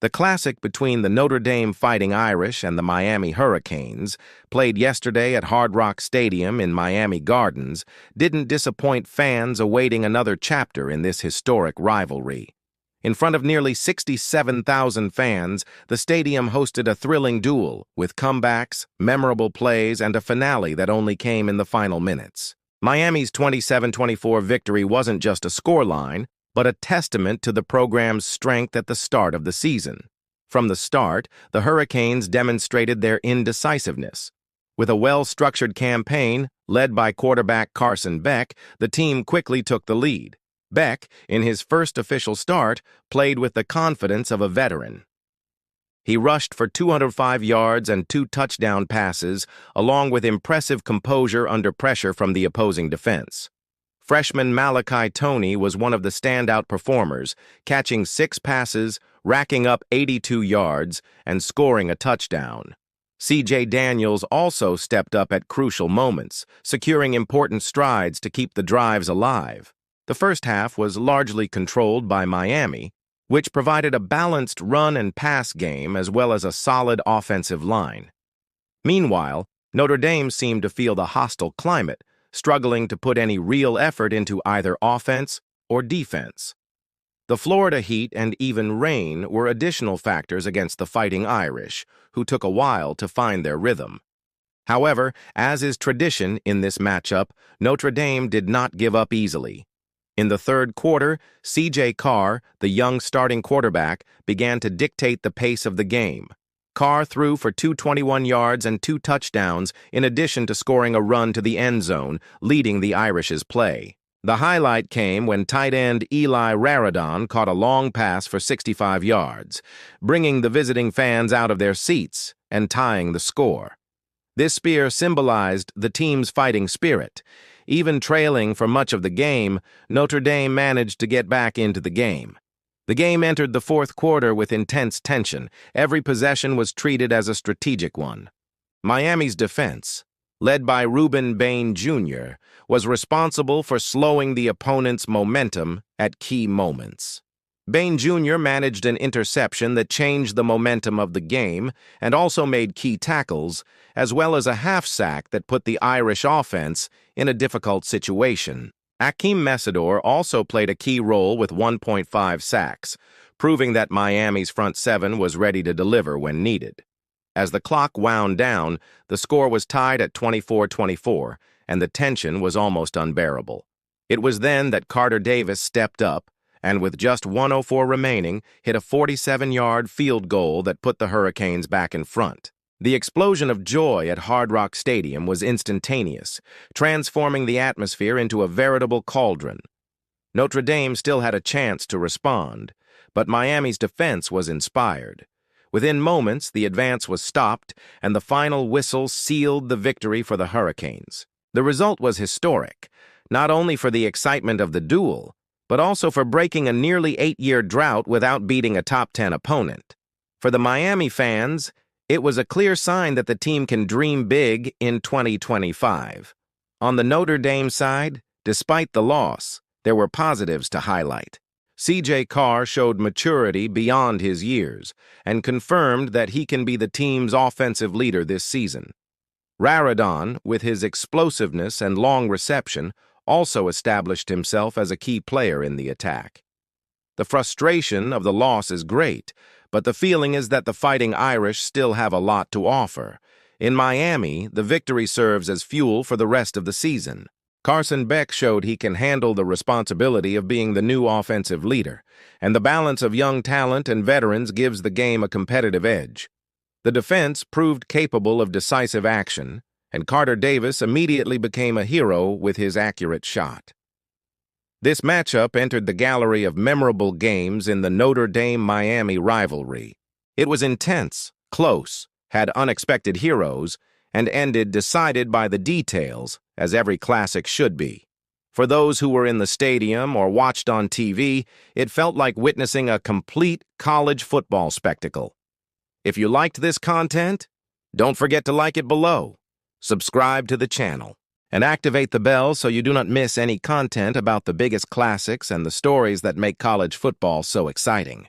The classic between the Notre Dame Fighting Irish and the Miami Hurricanes, played yesterday at Hard Rock Stadium in Miami Gardens, didn't disappoint fans awaiting another chapter in this historic rivalry. In front of nearly 67,000 fans, the stadium hosted a thrilling duel with comebacks, memorable plays, and a finale that only came in the final minutes. Miami's 27-24 victory wasn't just a scoreline, but a testament to the program's strength at the start of the season. From the start, the Hurricanes demonstrated their indecisiveness. With a well-structured campaign, led by quarterback Carson Beck, the team quickly took the lead. Beck, in his first official start, played with the confidence of a veteran. He rushed for 205 yards and 2 touchdown passes, along with impressive composure under pressure from the opposing defense. Freshman Malachi Toney was one of the standout performers, catching 6 passes, racking up 82 yards, and scoring a touchdown. C.J. Daniels also stepped up at crucial moments, securing important strides to keep the drives alive. The first half was largely controlled by Miami, which provided a balanced run and pass game as well as a solid offensive line. Meanwhile, Notre Dame seemed to feel the hostile climate, struggling to put any real effort into either offense or defense. The Florida heat and even rain were additional factors against the Fighting Irish, who took a while to find their rhythm. However, as is tradition in this matchup, Notre Dame did not give up easily. In the third quarter, Carr, the young starting quarterback, began to dictate the pace of the game. Carr threw for 221 yards and 2 touchdowns, in addition to scoring a run to the end zone, leading the Irish's play. The highlight came when tight end Raridon caught a long pass for 65 yards, bringing the visiting fans out of their seats and tying the score. This spear symbolized the team's fighting spirit. Even trailing for much of the game, Notre Dame managed to get back into the game. The game entered the fourth quarter with intense tension. Every possession was treated as a strategic one. Miami's defense, led by Reuben Bain Jr., was responsible for slowing the opponent's momentum at key moments. Bain Jr. managed an interception that changed the momentum of the game and also made key tackles, as well as a half sack that put the Irish offense in a difficult situation. Akeem Mesidor also played a key role with 1.5 sacks, proving that Miami's front seven was ready to deliver when needed. As the clock wound down, the score was tied at 24-24, and the tension was almost unbearable. It was then that Carter Davis stepped up, and with just 1:04 remaining, hit a 47-yard field goal that put the Hurricanes back in front. The explosion of joy at Hard Rock Stadium was instantaneous, transforming the atmosphere into a veritable cauldron. Notre Dame still had a chance to respond, but Miami's defense was inspired. Within moments, the advance was stopped, and the final whistle sealed the victory for the Hurricanes. The result was historic, not only for the excitement of the duel, but also for breaking a nearly 8-year drought without beating a top 10 opponent. For the Miami fans, it was a clear sign that the team can dream big in 2025. On the Notre Dame side, despite the loss, there were positives to highlight. C.J. Carr showed maturity beyond his years and confirmed that he can be the team's offensive leader this season. Raridon, with his explosiveness and long reception, also established himself as a key player in the attack. The frustration of the loss is great, but the feeling is that the Fighting Irish still have a lot to offer. In Miami, the victory serves as fuel for the rest of the season. Carson Beck showed he can handle the responsibility of being the new offensive leader, and the balance of young talent and veterans gives the game a competitive edge. The defense proved capable of decisive action, and Carter Davis immediately became a hero with his accurate shot. This matchup entered the gallery of memorable games in the Notre Dame-Miami rivalry. It was intense, close, had unexpected heroes, and ended decided by the details, as every classic should be. For those who were in the stadium or watched on TV, it felt like witnessing a complete college football spectacle. If you liked this content, don't forget to like it below, subscribe to the channel, and activate the bell so you do not miss any content about the biggest classics and the stories that make college football so exciting.